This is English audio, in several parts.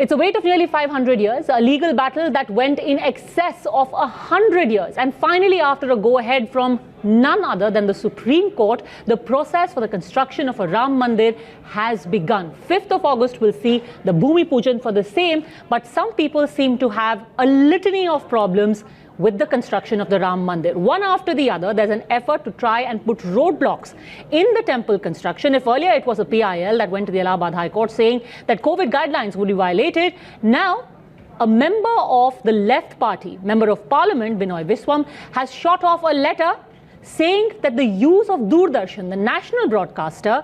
It's a wait of nearly 500 years, a legal battle that went in excess of 100 years. And finally, after a go-ahead from none other than the Supreme Court, the process for the construction of a Ram Mandir has begun. 5th of August will see the Bhumi Pujan for the same, but some people seem to have a litany of problems with the construction of the Ram Mandir. One after the other, there's an effort to try and put roadblocks in the temple construction. If earlier it was a PIL that went to the Allahabad High Court saying that COVID guidelines would be violated, now a member of the left party, Member of Parliament, Binoy Viswam, has shot off a letter saying that the use of Doordarshan, the national broadcaster,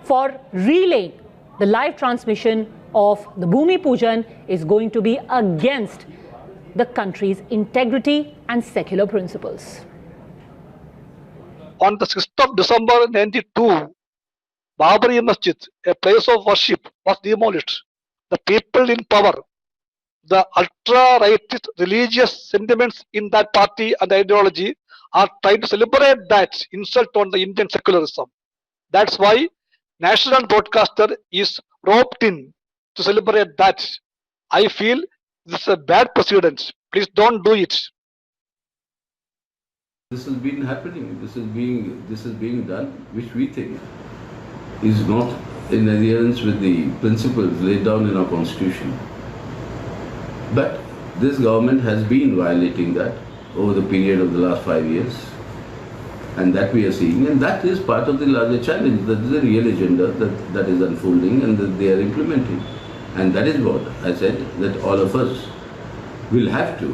for relaying the live transmission of the Bhumi Pujan is going to be against the country's integrity and secular principles. On the 6th of December 1992, Babri Masjid, a place of worship, was demolished. The people in power, the ultra-rightist religious sentiments in that party and ideology are trying to celebrate that insult on the Indian secularism. That's why national broadcaster is roped in to celebrate that. I feel this is a bad precedent. Please don't do it. This has been happening. This is being done, which we think is not in adherence with the principles laid down in our constitution. But this government has been violating that over the period of the last 5 years, and that we are seeing, and that is part of the larger challenge. That is the real agenda that is unfolding and that they are implementing. And that is what I said, that all of us will have to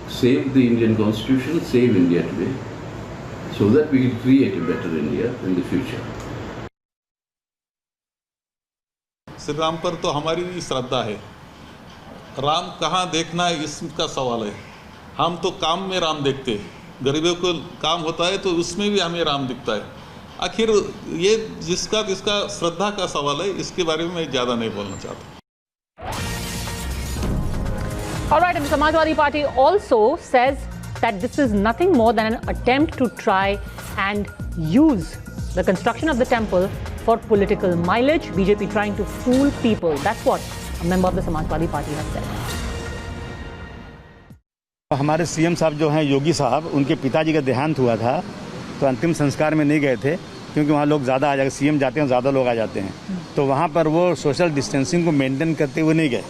save the Indian Constitution, save India today, so that we can create a better India in the future. Shri Ram पर तो हमारी भी श्रद्धा है। राम कहाँ देखना है इसका सवाल है। हम तो काम में राम देखते हैं, गरीबों को काम होता है तो उसमें भी हमें राम दिखता है। आखिर ये जिसका श्रद्धा का सवाल है, इसके बारे में मैं ज़्यादा नहीं बोलना चाहता। All right, and the Samajwadi Party also says that this is nothing more than an attempt to try and use the construction of the temple for political mileage. BJP trying to fool people. That's what a member of the Samajwadi Party has said. हमारे CM साहब जो हैं योगी साहब, उनके पिताजी का देहांत हुआ था तो अंतिम संस्कार में नहीं गए थे क्योंकि वहाँ लोग ज़्यादा आ जाते, सीएम जाते हैं ज़्यादा लोग आ जाते हैं, तो वहाँ पर वो सोशल डिस्टेंसिंग को मेंटेन करते हुए नहीं गए।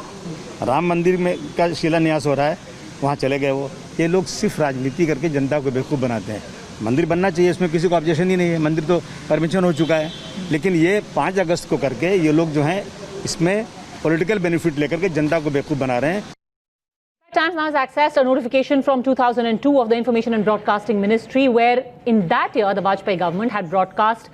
राम मंदिर में का शिलान्यास हो रहा है, वहाँ चले गए वो। ये लोग सिर्फ राजनीति करके जनता को बेवकूफ़ बनाते हैं। मंदिर बनना चाहिए, इसमें किसी को ऑब्जेक्शन ही नहीं है, मंदिर तो परमिशन हो चुका है, लेकिन ये 5 अगस्त को करके ये लोग जो हैं इसमें पॉलिटिकल बेनिफिट लेकर के जनता को बेवकूफ़ बना रहे हैं। Times now has accessed a notification from 2002 of the Information and Broadcasting Ministry, where in that year the Vajpayee government had broadcast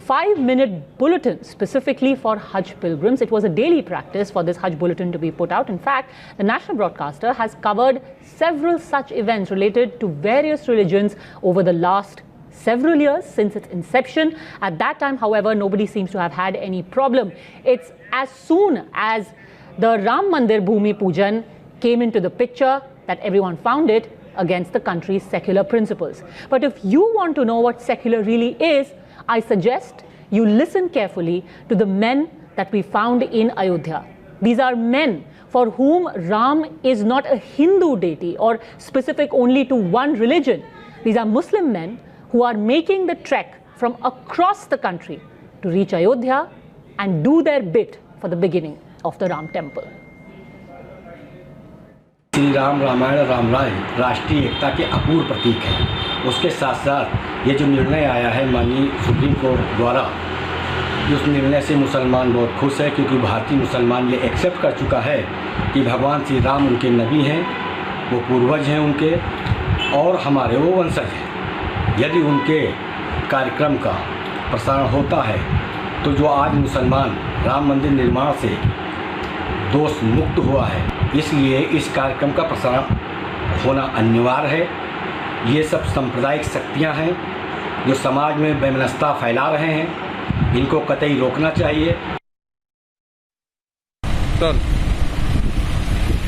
5-minute bulletins specifically for Hajj pilgrims. It was a daily practice for this Hajj bulletin to be put out. In fact, the national broadcaster has covered several such events related to various religions over the last several years since its inception. At that time, however, nobody seems to have had any problem. It's as soon as the Ram Mandir Bhumi Pujan came into the picture that everyone found it against the country's secular principles. But if you want to know what secular really is, I suggest you listen carefully to the men that we found in Ayodhya. These are men for whom Ram is not a Hindu deity or specific only to one religion. These are Muslim men who are making the trek from across the country to reach Ayodhya and do their bit for the beginning of the Ram temple. Shri Ram Ramayan Ramrai राष्ट्रीय एकता के अपूर्व प्रतीक हैं। उसके साथ साथ ये जो निर्णय आया है माननीय सुप्रीम कोर्ट द्वारा, उस निर्णय से मुसलमान बहुत खुश है, क्योंकि भारतीय मुसलमान ये एक्सेप्ट कर चुका है कि भगवान श्री राम उनके नबी हैं, वो पूर्वज हैं उनके, और हमारे वो वंशज हैं। यदि उनके कार्यक्रम का प्रसारण होता है तो जो आज मुसलमान राम मंदिर निर्माण से दोष मुक्त हुआ है, इसलिए इस कार्यक्रम का प्रसारण होना अनिवार्य है। ये सब सांप्रदायिक शक्तियां हैं जो समाज में वैमनस्यता फैला रहे हैं, इनको कतई रोकना चाहिए।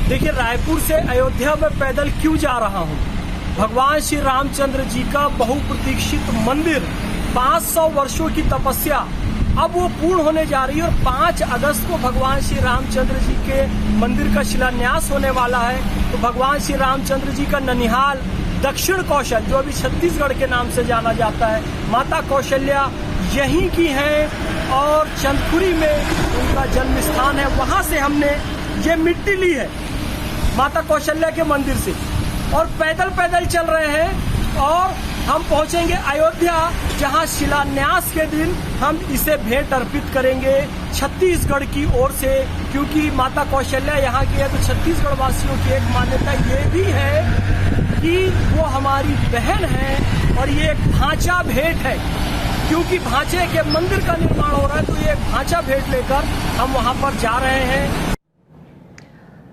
देखिए, रायपुर से अयोध्या में पैदल क्यों जा रहा हूँ? भगवान श्री रामचंद्र जी का बहुप्रतीक्षित मंदिर 500 वर्षों की तपस्या अब वो पूर्ण होने जा रही है और 5 अगस्त को भगवान श्री रामचंद्र जी के मंदिर का शिलान्यास होने वाला है। तो भगवान श्री रामचंद्र जी का ननिहाल दक्षिण कौशल, जो अभी छत्तीसगढ़ के नाम से जाना जाता है, माता कौशल्या यहीं की हैं और चंदखुरी में उनका जन्म स्थान है। वहां से हमने ये मिट्टी ली है माता कौशल्या के मंदिर से और पैदल पैदल चल रहे हैं और हम पहुंचेंगे अयोध्या, जहां शिलान्यास के दिन हम इसे भेंट अर्पित करेंगे छत्तीसगढ़ की ओर से, क्योंकि माता कौशल्या यहाँ की है। तो छत्तीसगढ़ वासियों की एक मान्यता ये भी है कि वो हमारी बहन है और ये एक भांचा भेंट है, क्योंकि भांचे के मंदिर का निर्माण हो रहा है। तो ये एक भांचा भेंट लेकर हम वहां पर जा रहे हैं।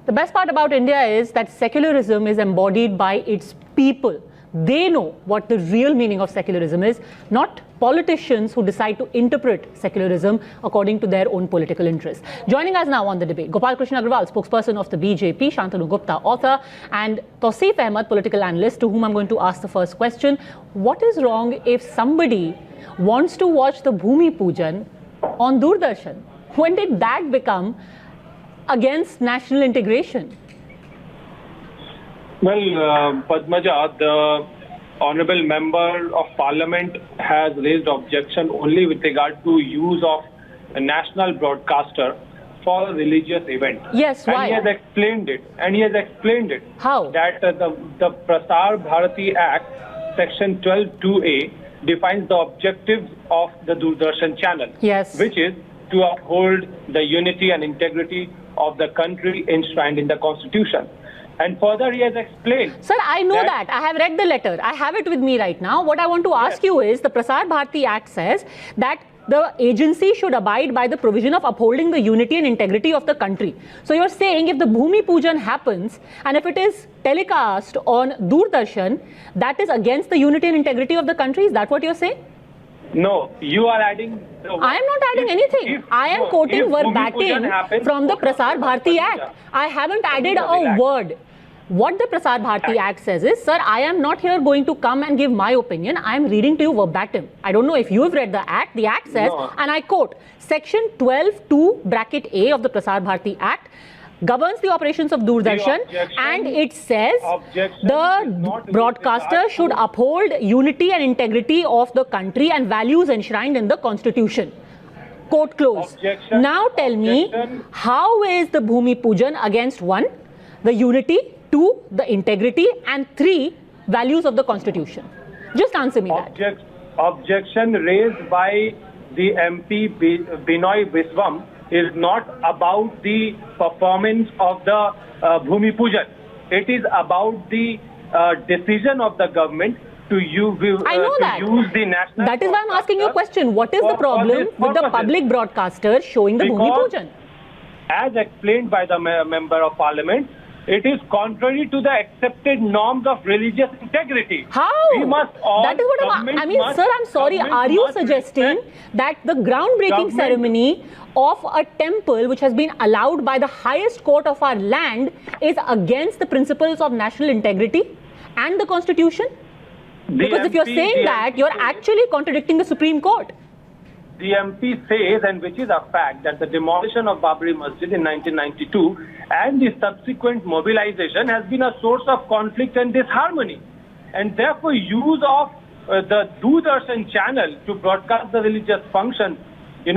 The best part about India is that secularism is embodied by its people. They know what the real meaning of secularism is, not politicians who decide to interpret secularism according to their own political interests. Joining us now on the debate, Gopal Krishna Agarwal, spokesperson of the BJP, Shantanu Gupta, author, and Tausif Ahmed, political analyst, to whom I'm going to ask the first question. What is wrong if somebody wants to watch the Bhumi Pujan on Doordarshan? When did that become against national integration? Well, Padmaja, the Honourable Member of Parliament has raised objection only with regard to use of a national broadcaster for a religious event. Yes, why? And he has explained it. How? That the Prasar Bharati Act, Section 12(2)A, defines the objectives of the Doordarshan channel. Yes. Which is to uphold the unity and integrity of the country enshrined in the Constitution. And further, he has explained. Sir, I know that. I have read the letter. I have it with me right now. What I want to ask you is, the Prasar Bharati Act says that the agency should abide by the provision of upholding the unity and integrity of the country. So you're saying if the Bhumi Pujan happens and if it is telecast on Doordarshan, that is against the unity and integrity of the country? Is that what you're saying? No, you are adding. I am not adding anything. I am quoting verbatim from the Prasar Bharati Act. I haven't added a word. What the Prasar Bharati Act says is, sir, I am not here going to come and give my opinion. I am reading to you verbatim. I don't know if you have read the Act. The Act says, and I quote, Section 12(2)(a) of the Prasar Bharati Act governs the operations of Doordarshan, and it says the broadcaster should uphold unity and integrity of the country and values enshrined in the Constitution. Quote close. Now tell me, how is the Bhumi Pujan against 1, the unity, 2, the integrity, and 3, values of the Constitution? Just answer me that. Objection raised by the MP Binoy Viswam is not about the performance of the Bhumi Pujan. It is about the decision of the government to use the national. That is why I'm asking you a question. What is the problem with the public broadcaster showing the Bhumi Pujan? As explained by the Member of Parliament, it is contrary to the accepted norms of religious integrity. How? We must all. That is what I mean, sir, I'm sorry. Are you suggesting that the groundbreaking ceremony of a temple which has been allowed by the highest court of our land is against the principles of national integrity and the Constitution? Because if you're saying that, you're actually contradicting the Supreme Court. The MP says, and which is a fact, that the demolition of Babri Masjid in 1992 and the subsequent mobilization has been a source of conflict and disharmony. And therefore, use of the Doordarshan channel to broadcast the religious functions, we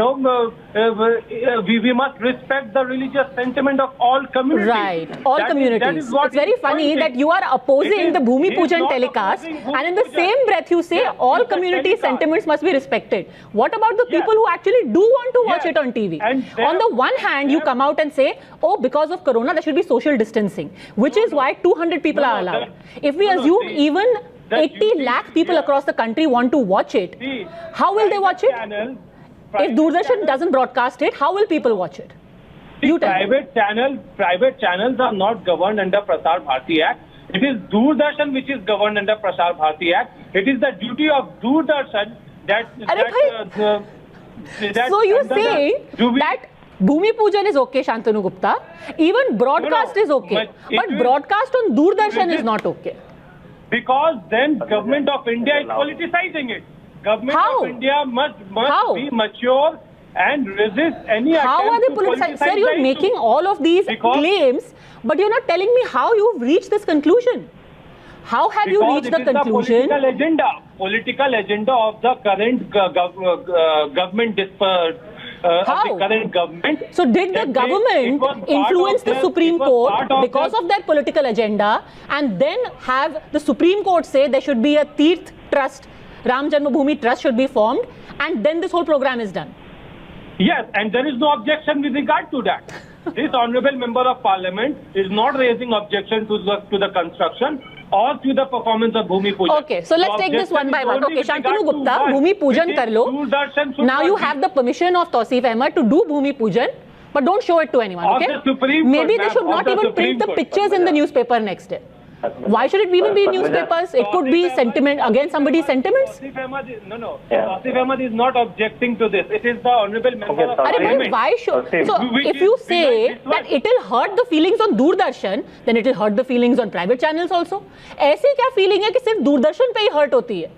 must respect the religious sentiment of all communities. Right, all communities. It's very funny that you are opposing the Bhumi Pujan telecast, and in the same breath you say all community sentiments must be respected. What about the people who actually do want to watch it on TV? On the one hand, you come out and say, oh, because of Corona, there should be social distancing, which is why 200 people are allowed. If we assume even 80 lakh people across the country want to watch it, how will they watch it? If Doordarshan doesn't broadcast it, how will people watch it? Private channels are not governed under Prasar Bharati Act. It is Doordarshan which is governed under Prasar Bharati Act. It is the duty of Doordarshan so you're saying that Bhumi Pujan is okay, Shantanu Gupta. Even broadcast is okay. But broadcast on Doordarshan is not okay. Because then Government of India is politicizing it. Government of India must be mature and resist any How attempt are they to politicized? Sir, politicize you're the making issue. all of these Because- claims, but you're not telling me how you've reached this conclusion. How have you Because reached the it is conclusion? political agenda of the current government of the current government. So did the That government it was part influence of the their- Supreme it was Court part of because their- of their political agenda, and then have the Supreme Court say there should be a Tirth Trust, Ram Janmabhoomi Trust should be formed, and then this whole program is done? Yes, and there is no objection with regard to that. This honorable member of parliament is not raising objection to the construction or to the performance of Bhumi Pujan. Okay, so let's The take this one objection by is one. only Okay, with Shantanu regard to Gupta, one, Bhumi Pujan which kar is lo. Doordarshan should Now not you be- have the permission of Tauseef Ahmed to do Bhumi Pujan, but don't show it to anyone, Of okay? the Supreme Court, Maybe they ma'am, should of not the even Supreme print the Court. pictures in the newspaper next day. Why should it even be in newspapers? It could be sentiment against somebody's sentiments. Tauseef Ahmed is, no. Yeah. Tauseef Ahmed is not objecting to this. It is the honorable member of sorry. But parliament. why should? Tauseef. So if you say that it will hurt the feelings on Doordarshan, then it will hurt the feelings on private channels also. ऐसी क्या feeling है कि सिर्फ दूरदर्शन पे ही hurt होती है?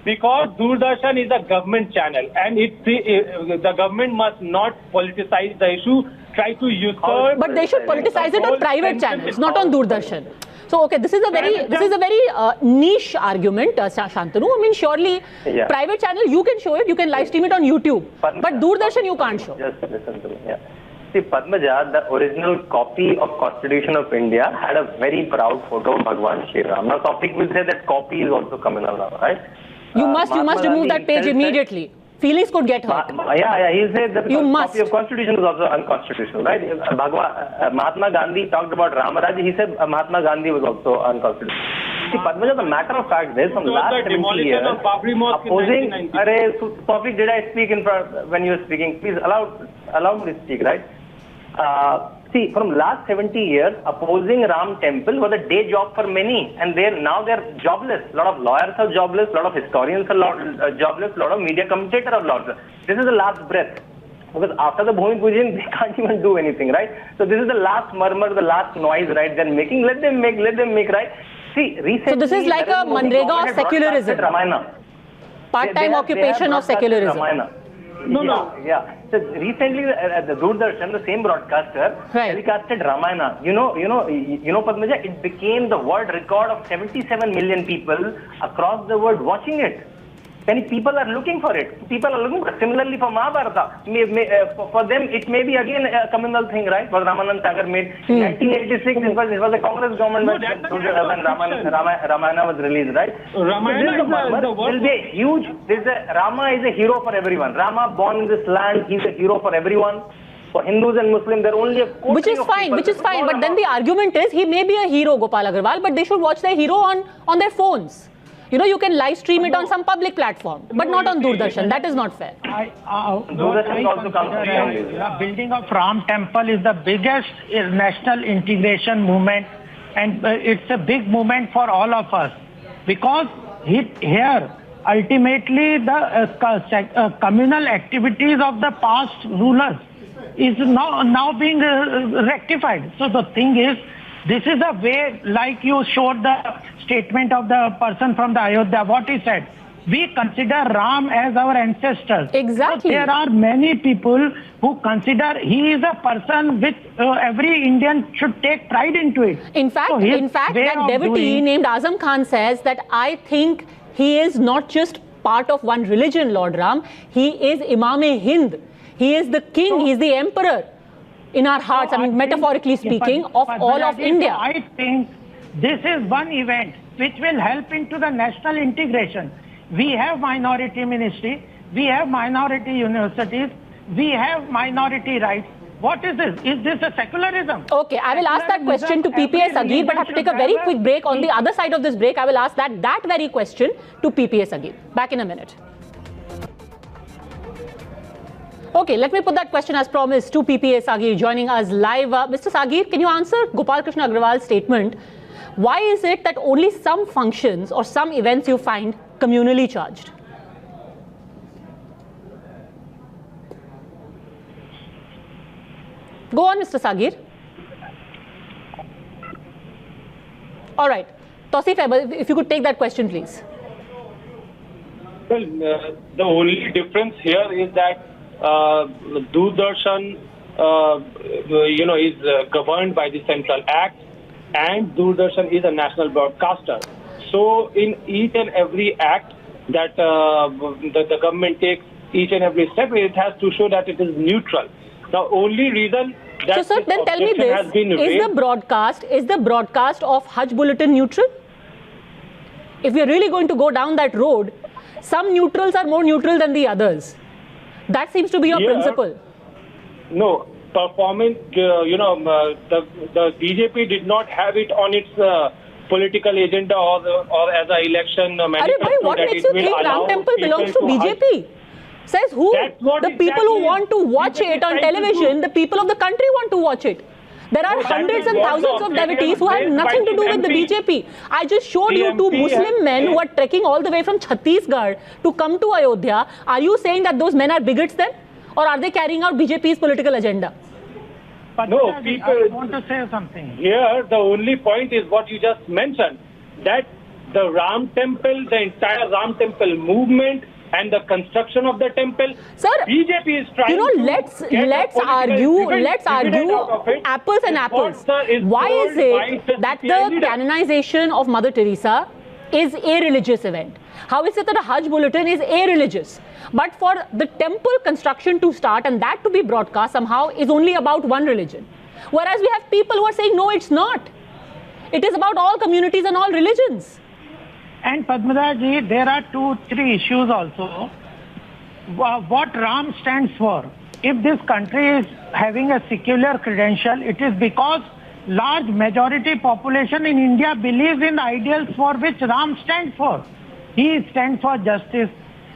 Because Doordarshan is a government channel and the government must not politicize the issue, try to usurp. But they should politicize it on private channels, not on Doordarshan. So okay, this is a very niche argument, Shantanu. I mean, surely Yeah. private channel you can show it, you can live stream it on YouTube, but Doordarshan you can't show. Just listen to me. Yeah. See, Padmaja, the original copy of Constitution of India had a very proud photo of Bhagwan Shri Ram. Now, topic will say that copy is also criminal now, right? You must Mahatma remove Gandhi that page himself said- immediately. Feelings could get hurt. Yeah, he said the You copy must. of Constitution is also unconstitutional, right? Mahatma Gandhi talked about Ramaraj. He said Mahatma Gandhi was also unconstitutional. See, Padmaja, the matter of fact is, from So last the 70 demolition years, of Babri Mosque in opposing. 1990. Tawfiq, did I speak in front when you were speaking? Please allow me to speak, right? See, from last 70 years, opposing Ram Temple was a day job for many, and now they're jobless. A lot of lawyers are jobless, a lot of historians are jobless, a lot of media commentators are jobless. This is the last breath. Because after the Bhumi Pujan, they can't even do anything, right? So this is the last murmur, the last noise, right? They're making, let them make, right? See, recently... So this is like a Manrega of secularism. Ramayana. Part-time occupation of secularism. Ramayana. No. Yeah. So recently, the Doordarshan, the same broadcaster, Right. telecasted Ramayana. You know, Padmaja, it became the world record of 77 million people across the world watching it. Many people are looking for it. People are looking for it. Similarly for Mahabharata. For them, it may be again a communal thing, right? What Ramanand Sagar made. 1986, it was a Congress government when Ramayana was released, right? Ramayana is the work. Rama is a hero for everyone. Rama born in this land, he's a hero for everyone. For Hindus and Muslims, there are only a Which is fine. But then the argument is he may be a hero, Gopal Agarwal, but they should watch their hero on their phones. You know, you can live stream it on some public platform, but not on Doordarshan. That is not fair. The building of Ram Temple is the biggest national integration movement, and it's a big movement for all of us, because here ultimately the communal activities of the past rulers is now being rectified. So the thing is, this is a way, like you showed the statement of the person from the Ayodhya, what he said. We consider Ram as our ancestors. Exactly. So there are many people who consider he is a person which every Indian should take pride into it. In fact, So his that way of devotee doing- named Azam Khan says that I think he is not just part of one religion, Lord Ram. He is Imam-e-Hind. He is the king. He is the emperor in our hearts. I mean, metaphorically speaking, of all of India. I think this is one event which will help into the national integration. We have minority ministry, we have minority universities, we have minority rights. What is this? Is this a secularism? Okay, I will ask that question to PPS Agir, but I have to take a very quick break. On the other side of this break, I will ask that very question to PPS Agir. Back in a minute. Okay, let me put that question as promised to PPS Agir joining us live. Mr. Sagir, can you answer Gopal Krishna Agarwal's statement? Why is it that only some functions or some events you find communally charged? Go on, Mr. Sagir. All right. Tauseef Ahmed, if you could take that question, please. Well, the only difference here is that Doordarshan, is governed by the Central Act, and Doordarshan is a national broadcaster. So in each and every act that the government takes, each and every step, it has to show that it is neutral. The only reason that so, sir, then tell me this: is the broadcast of Hajj Bulletin neutral? If we are really going to go down that road, some neutrals are more neutral than the others. That seems to be your principle. No, performance. The BJP did not have it on its political agenda or as an election manifesto. What makes you think Ram Temple belongs to BJP? Says who? The people who want to watch it on television, the people of the country want to watch it. There are hundreds and thousands of devotees who have nothing to do with the BJP. I just showed you two Muslim men who are trekking all the way from Chhattisgarh to come to Ayodhya. Are you saying that those men are bigots then? Or are they carrying out BJP's political agenda? But no, I want to say something. Here, the only point is what you just mentioned, that the Ram Temple, the entire Ram Temple movement, and the construction of the temple, sir, BJP is trying let's argue apples and apples. Why is it that the canonization of Mother Teresa is a religious event? How is it that a Hajj Bulletin is a-religious? But for the temple construction to start and that to be broadcast somehow is only about one religion. Whereas we have people who are saying, no, it's not. It is about all communities and all religions. And Padmaja ji, there are 2-3 issues also. What Ram stands for. If this country is having a secular credential, it is because large majority population in India believes in ideals for which Ram stands for. He stands for justice,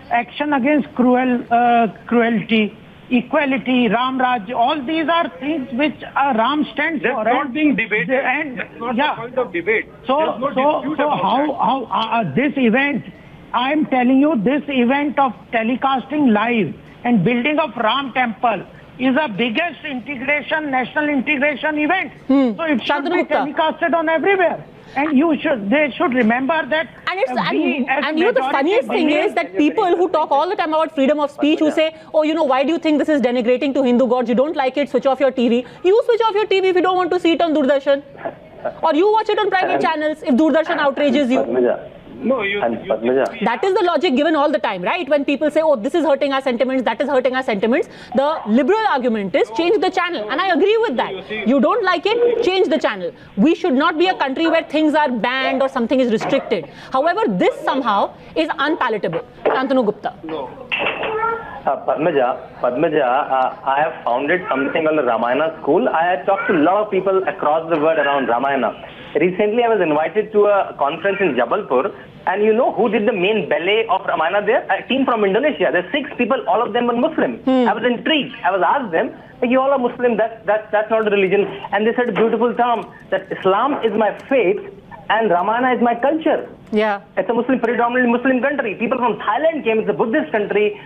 action against cruelty, equality, Ram Raj. All these are things which Ram stands for. That's not being debated. That's not the point of debate. So how this event, I am telling you, this event of telecasting live and building of Ram Temple is the biggest national integration event. So it should be telecasted on everywhere. And they should remember that. And the funniest thing is that people who talk all the time about freedom of speech, who say, oh, why do you think this is denigrating to Hindu gods? You don't like it, switch off your TV. You switch off your TV if you don't want to see it on Doordarshan. Or you watch it on private channels if Doordarshan outrages you. No, that is the logic given all the time, right? When people say, oh, this is hurting our sentiments, that is hurting our sentiments. The liberal argument is change the channel. And I agree with that. You don't like it, change the channel. We should not be a country where things are banned or something is restricted. However, this somehow is unpalatable. Shantanu Gupta. No. Padmaja, I have founded something on the Ramayana school. I have talked to a lot of people across the world around Ramayana. Recently, I was invited to a conference in Jabalpur, and you know who did the main ballet of Ramayana there? A team from Indonesia. There are 6 people, all of them were Muslim. I was intrigued. I was asked them, you all are Muslim, that's not a religion. And they said a beautiful term, that Islam is my faith and Ramayana is my culture. Yeah. It's a predominantly Muslim country. People from Thailand came, it's a Buddhist country.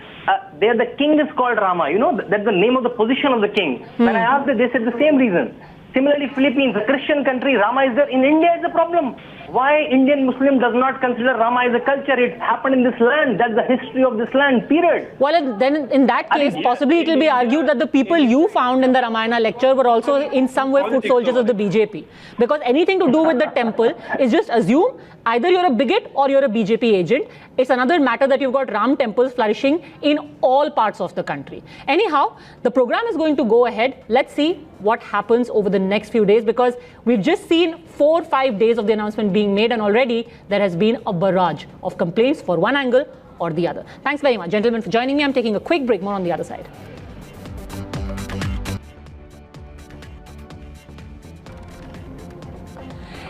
There the king is called Rama. You know, that's the name of the position of the king. When I asked them, they said the same reason. Similarly, Philippines, a Christian country, Rama is there. In India, it's a problem. Why Indian Muslim does not consider Rama as a culture? It happened in this land. That's the history of this land, period. Well, then in that case, possibly it will be argued that the people you found in the Ramayana lecture were also in some way foot soldiers of the BJP. Because anything to do with the temple is just assume either you're a bigot or you're a BJP agent. It's another matter that you've got Ram temples flourishing in all parts of the country. Anyhow, the program is going to go ahead. Let's see what happens over the next few days, because we've just seen 4 or 5 days of the announcement being made, and already there has been a barrage of complaints for one angle or the other. Thanks very much, gentlemen, for joining me. I'm taking a quick break. More on the other side.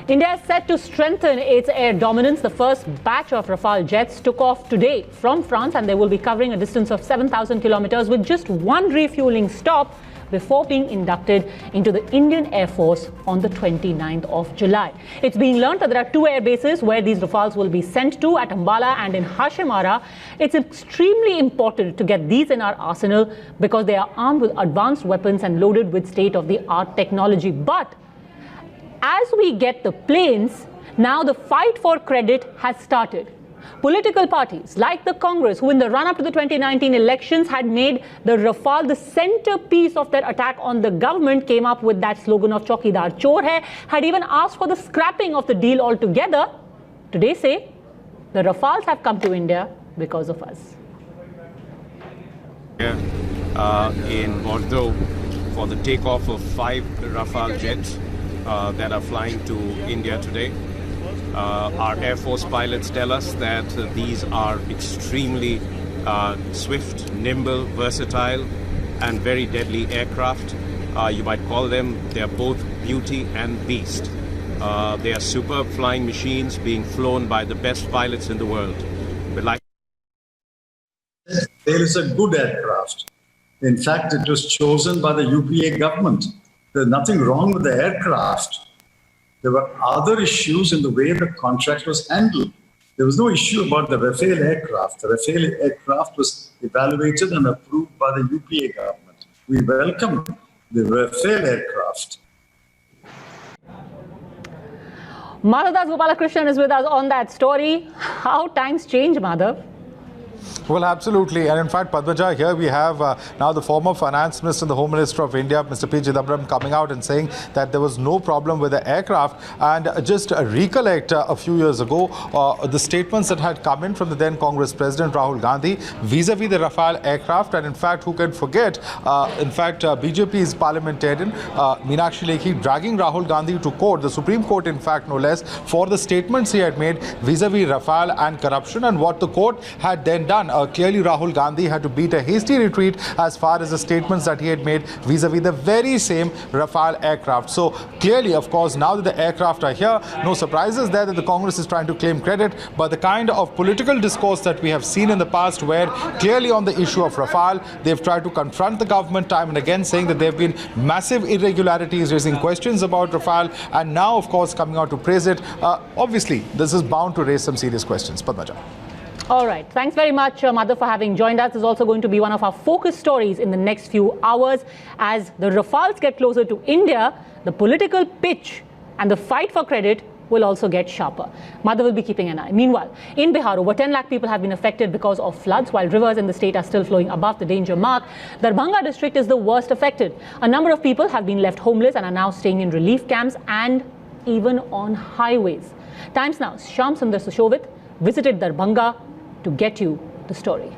India is set to strengthen its air dominance. The first batch of Rafale jets took off today from France, and they will be covering a distance of 7,000 kilometers with just one refueling stop before being inducted into the Indian Air Force on the 29th of July. It's being learned that there are 2 air bases where these Rafales will be sent to, at Ambala and in Hashimara. It's extremely important to get these in our arsenal because they are armed with advanced weapons and loaded with state-of-the-art technology. But as we get the planes, now the fight for credit has started. Political parties like the Congress, who in the run-up to the 2019 elections had made the Rafale the centerpiece of their attack on the government, came up with that slogan of Chaukidar Chor Hai, had even asked for the scrapping of the deal altogether, today say the Rafales have come to India because of us. In Bordeaux for the takeoff of 5 Rafale jets that are flying to India today. Our Air Force pilots tell us that these are extremely swift, nimble, versatile and very deadly aircraft. You might call them, they are both beauty and beast. They are superb flying machines being flown by the best pilots in the world. But like there is a good aircraft. In fact, it was chosen by the UPA government. There's nothing wrong with the aircraft. There were other issues in the way the contract was handled. There was no issue about the Rafale aircraft. The Rafale aircraft was evaluated and approved by the UPA government. We welcome the Rafale aircraft. Madhav Das Gopalakrishnan is with us on that story. How times change, Madhav. Well, absolutely. And in fact, Padmaja, here we have now the former Finance Minister and the Home Minister of India, Mr. P. Chidambaram, coming out and saying that there was no problem with the aircraft. And just recollect a few years ago, the statements that had come in from the then Congress President Rahul Gandhi vis-a-vis the Rafale aircraft. And in fact, who can forget, BJP's parliamentarian, Meenakshi Lekhi, dragging Rahul Gandhi to court, the Supreme Court, in fact, no less, for the statements he had made vis-a-vis Rafale and corruption, and what the court had then done. Clearly, Rahul Gandhi had to beat a hasty retreat as far as the statements that he had made vis-a-vis the very same Rafale aircraft. So clearly, of course, now that the aircraft are here, no surprises there that the Congress is trying to claim credit. But the kind of political discourse that we have seen in the past, where clearly on the issue of Rafale, they've tried to confront the government time and again, saying that there have been massive irregularities, raising questions about Rafale, and now, of course, coming out to praise it. Obviously, this is bound to raise some serious questions. Padmaja. All right. Thanks very much, Madhav, for having joined us. This is also going to be one of our focus stories in the next few hours. As the Rafales get closer to India, the political pitch and the fight for credit will also get sharper. Madhav will be keeping an eye. Meanwhile, in Bihar, over 10 lakh people have been affected because of floods, while rivers in the state are still flowing above the danger mark. Darbhanga district is the worst affected. A number of people have been left homeless and are now staying in relief camps and even on highways. Times Now's Shyam Sundar Sushovit visited Darbhanga to get you the story.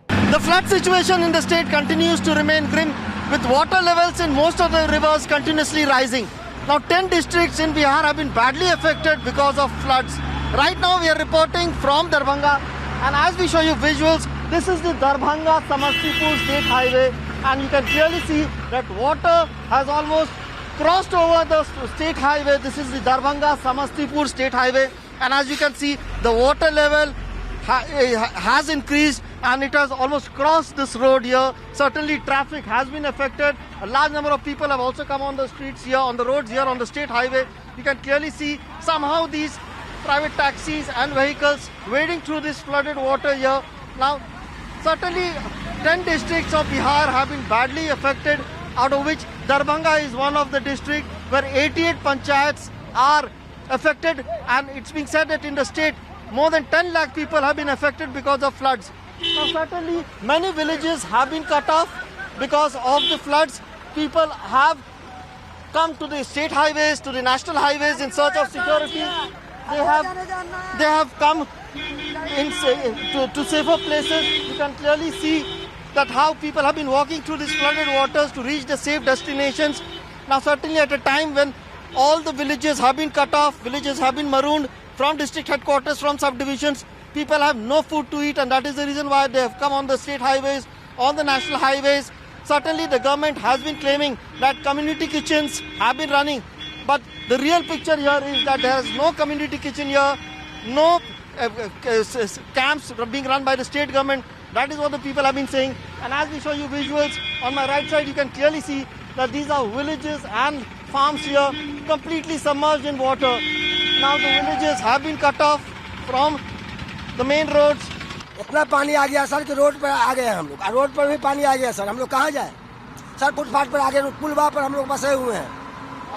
The flood situation in the state continues to remain grim, with water levels in most of the rivers continuously rising. Now 10 districts in Bihar have been badly affected because of floods. Right now we are reporting from Darbhanga, and as we show you visuals, this is the Darbhanga Samastipur State Highway, and you can clearly see that water has almost crossed over the state highway. This is the Darbhanga Samastipur State Highway. And as you can see, the water level has increased and it has almost crossed this road here. Certainly traffic has been affected. A large number of people have also come on the streets here, on the roads here on the state highway. You can clearly see somehow these private taxis and vehicles wading through this flooded water here. Now, certainly 10 districts of Bihar have been badly affected, out of which Darbhanga is one of the districts where 88 panchayats are affected, and it's being said that in the state more than 10 lakh people have been affected because of floods. Now certainly many villages have been cut off because of the floods. People have come to the state highways, to the national highways in search of security. They have come in to safer places. You can clearly see that how people have been walking through these flooded waters to reach the safe destinations. Now certainly at a time when all the villages have been cut off, villages have been marooned from district headquarters, from subdivisions. People have no food to eat, and that is the reason why they have come on the state highways, on the national highways. Certainly the government has been claiming that community kitchens have been running, but the real picture here is that there is no community kitchen here, no camps being run by the state government. That is what the people have been saying. And as we show you visuals on my right side, you can clearly see that these are villages and farms here completely submerged in water. Now the villages have been cut off from the main roads. इतना पानी आ गया sir कि road पर आ गए हम लोग, road पर भी पानी आ गया सर, हम लोग कहाँ जाए सर, फुटपाथ पर आ गए, पुलवा पर हम लोग बसे हुए हैं।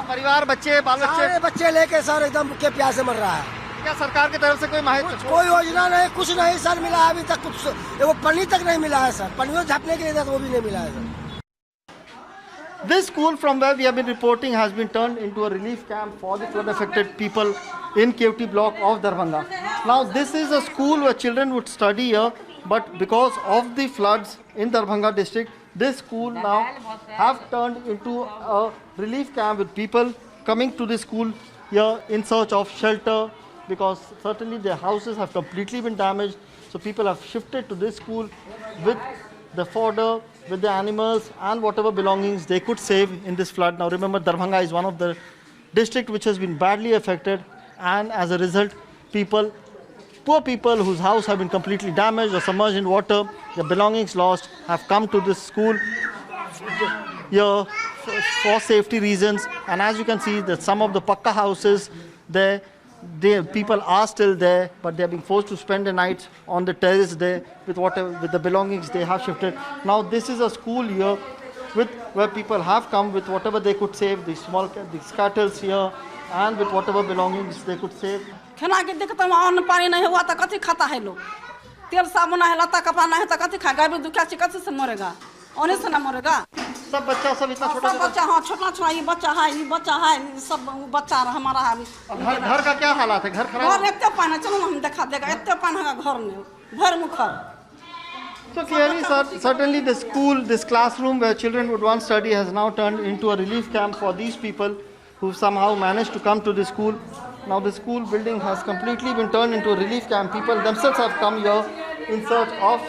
परिवार, बच्चे, बाल बच्चे, सारे बच्चे लेके सर एकदम भूखे प्यासे मर रहा है। क्या सरकार की तरफ से कोई माहिती? कोई योजना नहीं, कुछ नहीं सर मिला अभी तक, कुछ वो पन्नी तक नहीं मिला है सर, पन्नियों झापने के लिए वो भी नहीं मिला है sir. This school from where we have been reporting has been turned into a relief camp for the flood affected people in KUT block of Darbhanga. Now this is a school where children would study here, but because of the floods in Darbhanga district, this school now have turned into a relief camp with people coming to the school here in search of shelter, because certainly their houses have completely been damaged. So people have shifted to this school with the fodder, with the animals and whatever belongings they could save in this flood. Now remember, Darbhanga is one of the district which has been badly affected, and as a result, poor people whose house have been completely damaged or submerged in water, their belongings lost, have come to this school here for safety reasons. And as you can see, that some of the pakka houses there, people are still there, but they are being forced to spend the night on the terrace there with the belongings they have shifted. Now this is a school here where people have come with whatever they could save, the scatters here, and with whatever belongings they could save. खाना के दिक्कत में अन्न पानी नहीं हुआ तो कथी खाता है लोग? तेल साबुन है, लता कपड़ा नहीं तो कथी खाएगा? गाय दुखिया कथी से मरेगा? ओने से ना मरेगा? सब बच्चा सब इतना छोटा बच्चा, हाँ छोटा छोटा, ये बच्चा है, सब बच्चा हमारा है। घर का क्या हालात है? घर खराब? घर इतने पानी, चलो हम दिखा देगा, इतने पानी है घर में, भर मुखर। So clearly, certainly the school, this classroom where children would once study has now turned into a relief camp for these people who somehow managed to come to the school. Now the school building has completely been turned into a relief camp. People themselves have come here in search of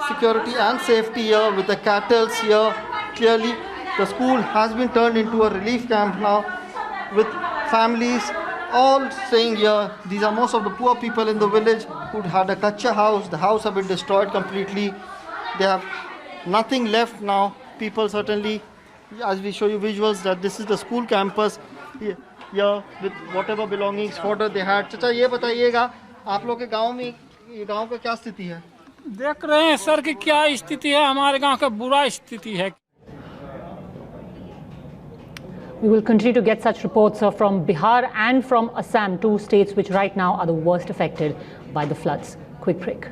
security and safety here with the cattle here. Clearly, the school has been turned into a relief camp now with families all staying here. These are most of the poor people in the village who had a kacha house. The house have been destroyed completely. They have nothing left now. People certainly, as we show you visuals, that this is the school campus here with whatever belongings, fodder they had. चाचा ये बताइएगा, आप लोग के गांव में ये गांव का क्या स्थिति है? देख रहे हैं सर कि क्या स्थिति है, हमारे गांव का बुरा स्थिति है। We will continue to get such reports from Bihar and from Assam, two states which right now are the worst affected by the floods. Quick break.